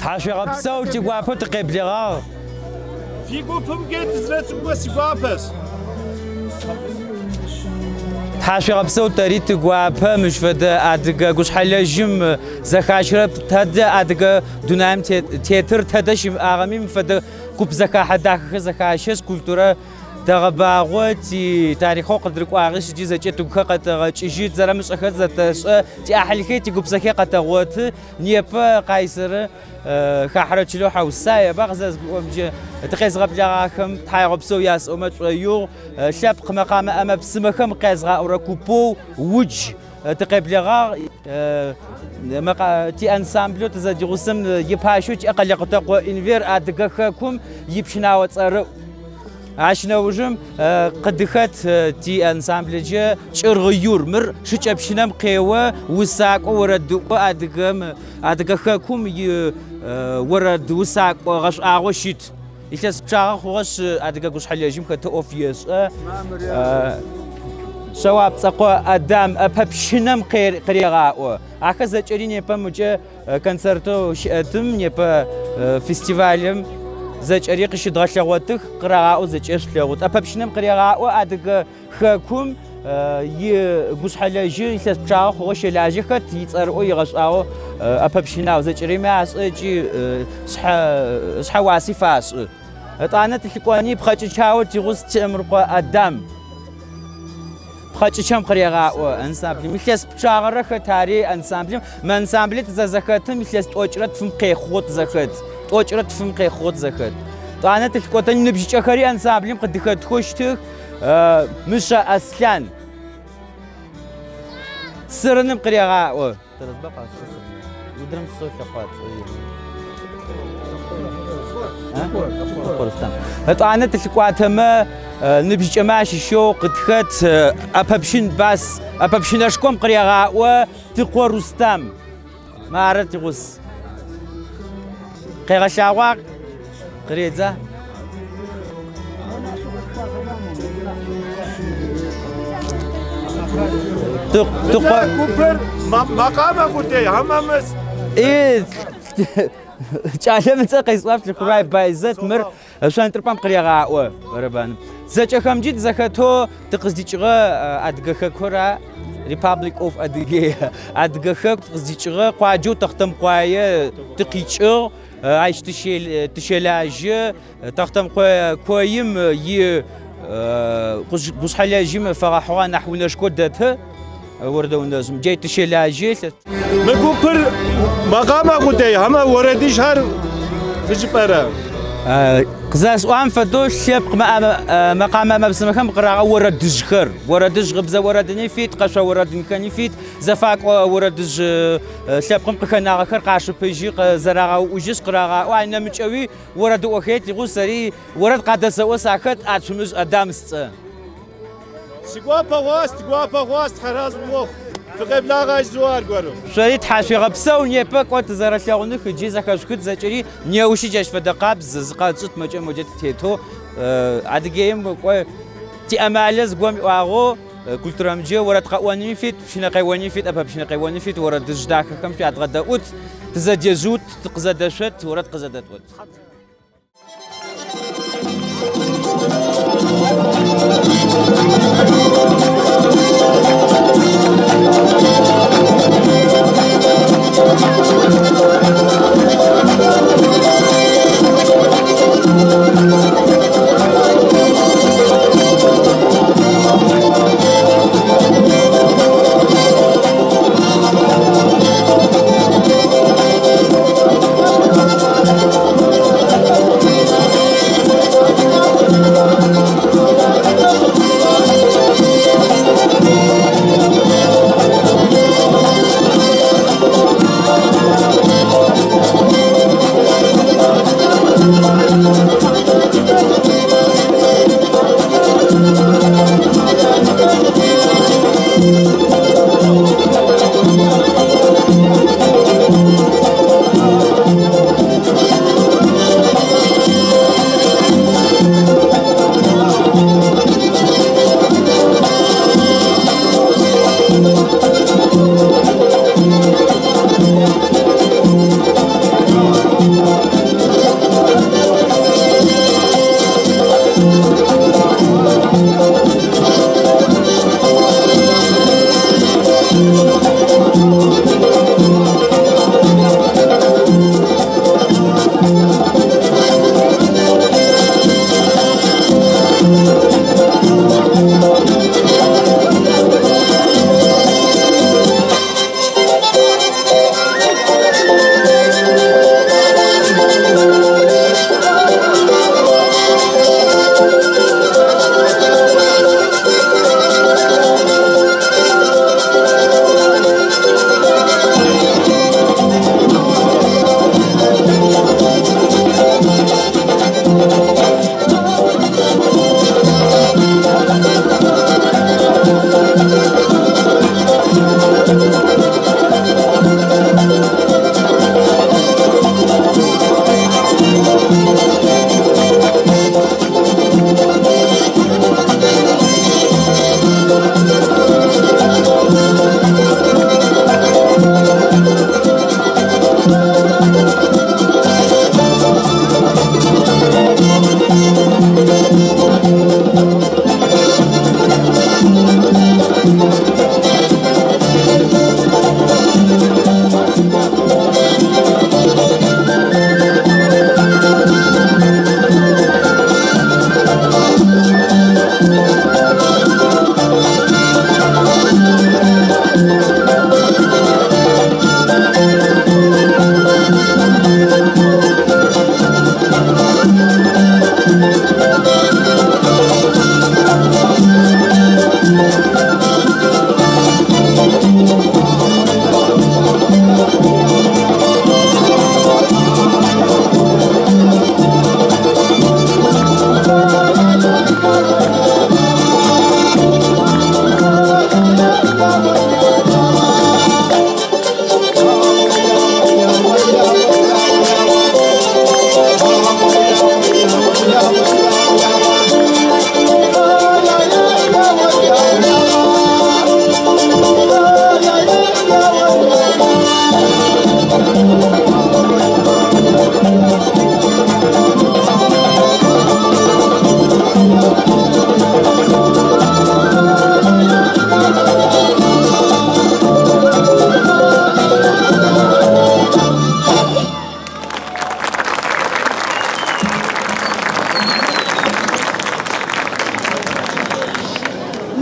تحاشي غبسو تقوابو تقبلغا في قوبهم جيت زرت بس قوابس تحاشي غبسو تريد تقوابا مش فدا ادق قش حلاجم زكاشرة تدا ادق دونام تيتر تداش اغامي فدا كوب زكا حداك زكاشس كولتورا تغباغوتي تاريخو قدرك واغش جي زكي تبكا قتغشي زرمش اخذ تش تي احلكي تي كوبسكي قتغوت نيبا قيصر خحرت له حوسايه بغزز ومجي تقيس غبلاغاكم تحيغبسو ياس امطيو شابق مقام اما بسمكم قيزغا اوركوبو وج تقبلغا تي انسامبلو تزاديغسم يباشو تي اقلقتق انفير ادغخكم يبشناو صر عشنا وجم قدخت تي انسامبلجه شرغيور مر شچبشنم قيوه وساق ورد ادغخكم ورد وساق غش اغوشيت يتس بشاغ خوش ادغغش حلاجم كت اوفيس شواب صقوا ادم ابشنم قريغا اخذ چريني بمجه كونسرتو شاتم نيبا فيستيفالم زچريق شدغلغوتخ قراغاو زچشلغوت ابشنم قريغاو ادغ خكم ي غوش حلاجي يتس بشاغ خوش لاجخت يصرو يغشاو ابشناو زچريما اسجي صحواسي فاس اطانت الكواني بخچچاو تيغوس تمرقو ادم بخچچم قريغاو انسامبل ميلس بشاغره تاري انسامبل من انسامبل تززخت ميلس توچرت فم قيخوت زخت توچرت فم قيخوت زخت طانت الكوتن نبجي خري انسامبل قدخت خوشتخ مش اسلان سرنم قريغاو ترزبقا ودرم صوت قات طانت الكواتما نبجي ماشي شو قدخت اببشن باس اببشناشكم قريغاو تقوى رستم ما عرفت غس قيغا شاواق قريزة تقوى مقام قلتي همامس ايه تعلم تقي صافت القراي بايزت مر شان تربام قريغاو ربان زچخم جيت زخته تقزديچغه ادغخ كورا ريبابليك اوف ادغيه ادغخ تقزديچغه قواجو تختم قوايه تقيچغ عايش تشلاج تختم كويم ي قش حلاجم فرحوا نحو نشكدته وردوا الناس جاي تشلاج مكوبر مقام قلتي هما وردي شهر فجبره قزاس وام فدوش شبق مقام ما بسمكم قرا ورد دجخر ورد دجغبز ورد نفيت قشا ورد نكنيفيت زفاق ورد دج شبقم قخنا اخر قاش بيجي زراغا وجس قراغا وانا مچوي ورد اوخيت يغسري ورد قدس وساخت اتمز ادمس سيغوابا واست خراز مخ فقب لاغاش زوار غورو شريت حاشي غبسو نيبا كوت زراشاونو خجي زكاشكت زچري نيوشي جاش فدقابز زقاصت مجموجت تيتو ادغيم كو تي امالز غوم واغو كولترامجي ورد قواني فيت بشنا قواني فيت ابا بشنا قواني فيت ورد دجداك كم في اتغداوت تزجزوت تقزدشت ورد قزدتوت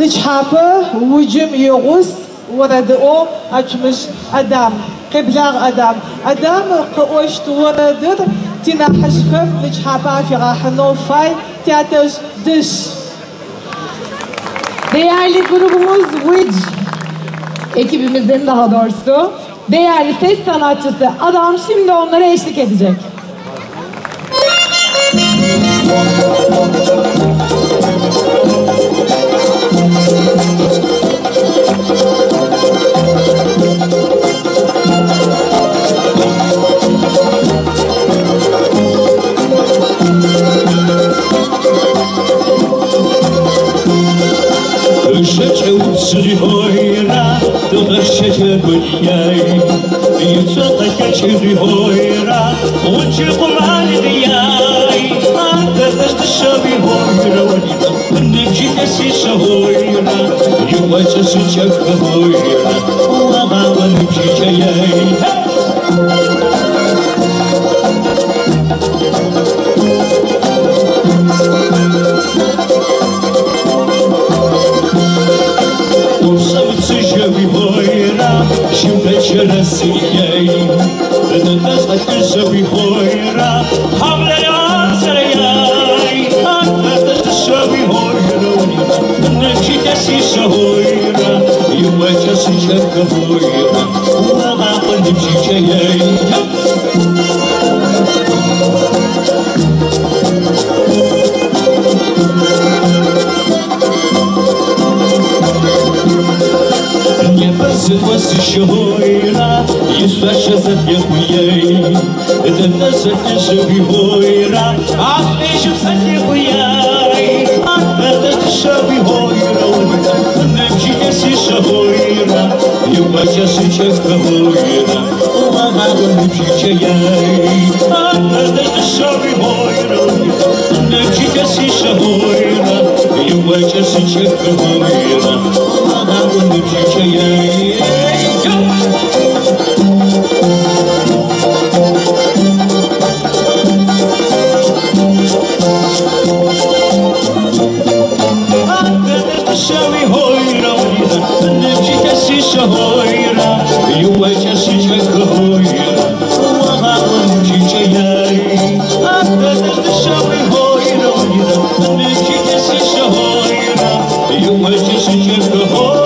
نجحابه وجم يغوص وردو أجمش أدم قبلغ أدم قوشت وردر تنا حشكف نجحابه في راحنو فاي تياتش دش. Değerli grubumuz Witch ekibimizin daha doğrusu değerli ses sanatçısı Adam şimdi onlara eşlik edecek. Hoira, toda cheia de olhei, e o sol tá cheio de hoira, onde o mar de ai, antes desta chave hoira, onde fica se hoira, e o macho se chega hoira, o amava no chichei. Şüphecere siyey, Dönmez akışı bir hoyra, Havlayan sarayay, Ankara'da şabi hoyra, Nefşitesi şahoyra, Yuvacası çarka hoyra, Uğrağın nefşiceyey. Ситуация шойра, и свяща за пьехуей. Это наша живи хойра, а свечу за пьехуей. А это что живи хойра, не вчите си шойра, и бача сичевка хойра, мама не вчите ей. А это что живи хойра, не вчите си шойра, и бача сичевка хойра, мама не вчите ей. Hoira, you wait just to check the hoira. Oh, I want to check it. After the show, hoira, and if she can see the hoira, you wait just to check the hoira.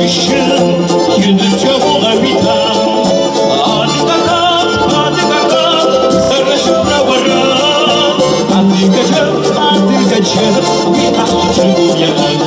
şişim Gidince bulabilirim Hadi bakalım Sarışıp ravarım Hadi gece Bir tahta çıkıp yalan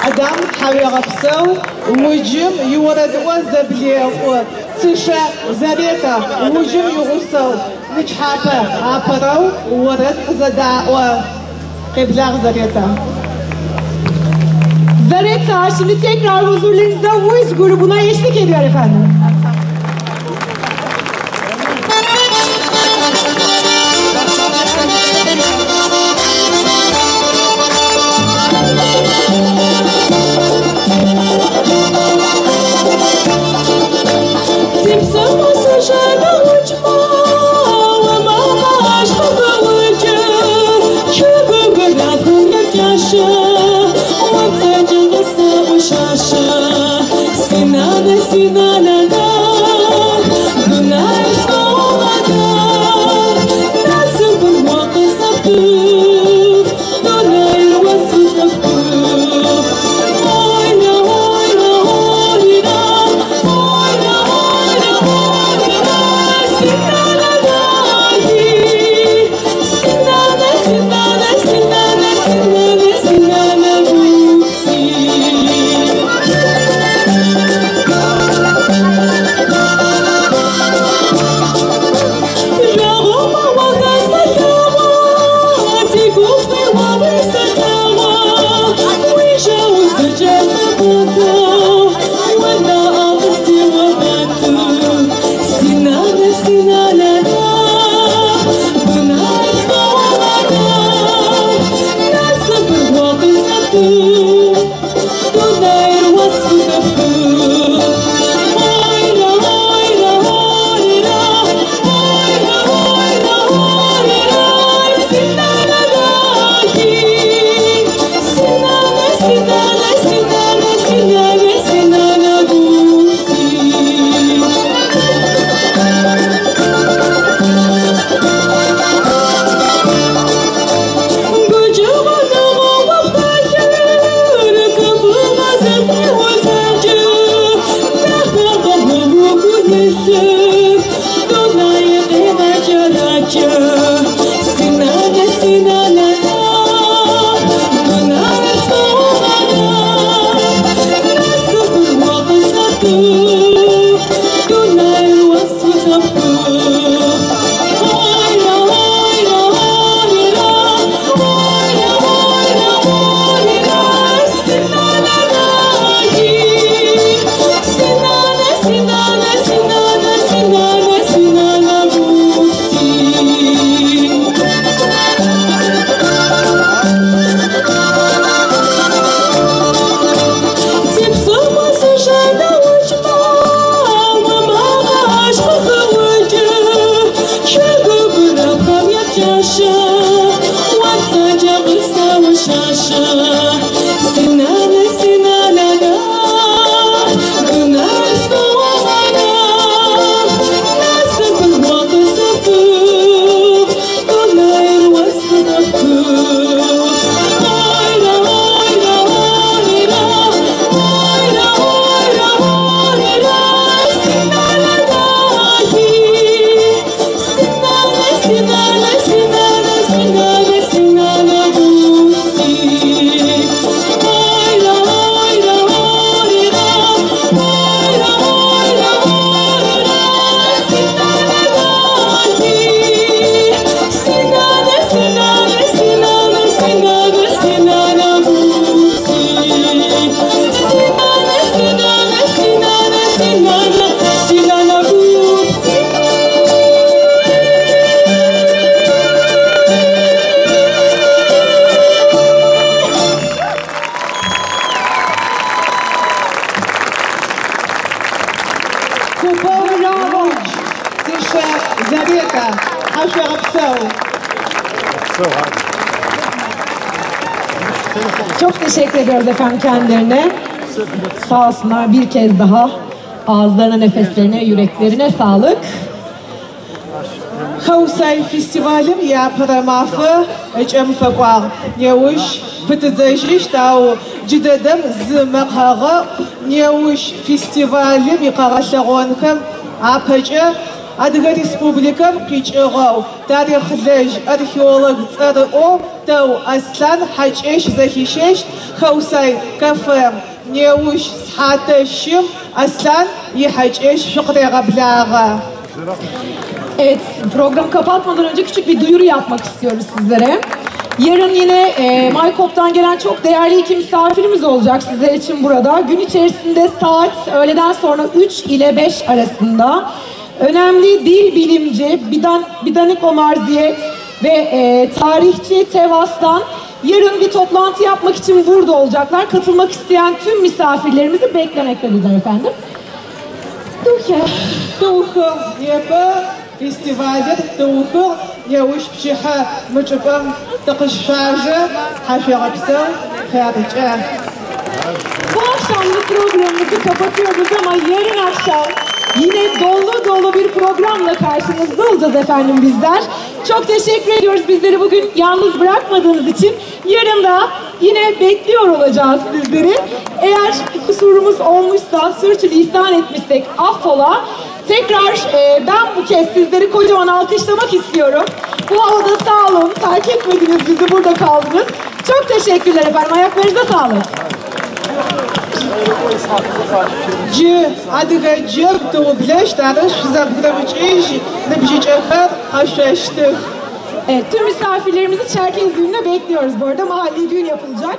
Adam Haviyapsov, Ujim, Yuradwa Zabliawa, Susha, Zareta, Ujim Yurusov, Nichapa, Aparo, Warat Zadawa, Keblar Zareta. Zareta şimdi tekrar huzurlarınızda Voice grubuna eşlik ediyor efendim. Sinana şaşa Vatsaca kısa şaşa Sinane sinane da Gınar soğana Nasıl bir vakı sapı Gınar vasfı kapı Ayra ayra ayra Ayra ayra ayra Sinane dahi Sinane sinane sinane sinane sinane gusi Ayra ayra ayra Ayra ayra ayra Sinane dahi Sinane sinane sinane sinane sinane gusi Sinane sinane sinane sinane sinane gusi Bravo. Тише Зарета. Хавшарапсау. Çok teşekkür ediyoruz efendim kendilerine. Sağ olsunlar bir kez daha. Ağızlarına, nefeslerine, yüreklerine sağlık. Хаусай фестивалым япэрэмафэ ыкӏэмыфэкӏуагъ неущ пытыдзэжьищ ау джыдэдэм зы мэкъэгъэ неущ фестивалым икъэгъэлъэгъуэнхэм апэкӏэ Адыгэ Республикэм къикӏыгъэу тарихъ-лэжь археолог цӏэрыӏо Тэу Аслъан хьакӏэщ зэхищэщт Хаусай кафэм неущ схьатэщым Aslан ihacış şükregablağa. Evet, programı kapatmadan önce küçük bir duyuru yapmak istiyoruz sizlere. Yarın yine Maykop'tan gelen çok değerli iki misafirimiz olacak sizler için burada. Gün içerisinde saat öğleden sonra 3 ile 5 arasında önemli dil bilimci Bidanik Omar Ziyet ve tarihçi Tevas'tan yarın bir toplantı yapmak için burada olacaklar. Katılmak isteyen tüm misafirlerimizi beklemektedirler efendim. Tuhum yapı festivalde tuhum yavuş pişiha mıcıbım tıkışşarjı haşerapsı kârıcı. Bu akşamlık programımızı kapatıyoruz ama yarın akşam yine dolu dolu bir programla karşınızda olacağız efendim bizler. Çok teşekkür ediyoruz bizleri bugün yalnız bırakmadığınız için. Yarın da yine bekliyor olacağız sizleri. Eğer kusurumuz olmuşsa, sürçülisan etmişsek affola. Tekrar ben bu kez sizleri kocaman alkışlamak istiyorum. Bu havada sağ olun, terk etmediniz bizi, burada kaldınız. Çok teşekkürler efendim, ayaklarınıza sağlık. Cı, adıga cık doğubleş, tarış, zabıdamıcı iş, nıbjıcıklar, haşeştik. Evet, tüm misafirlerimizi Çerkez düğününe bekliyoruz. Bu arada mahalli düğün yapılacak.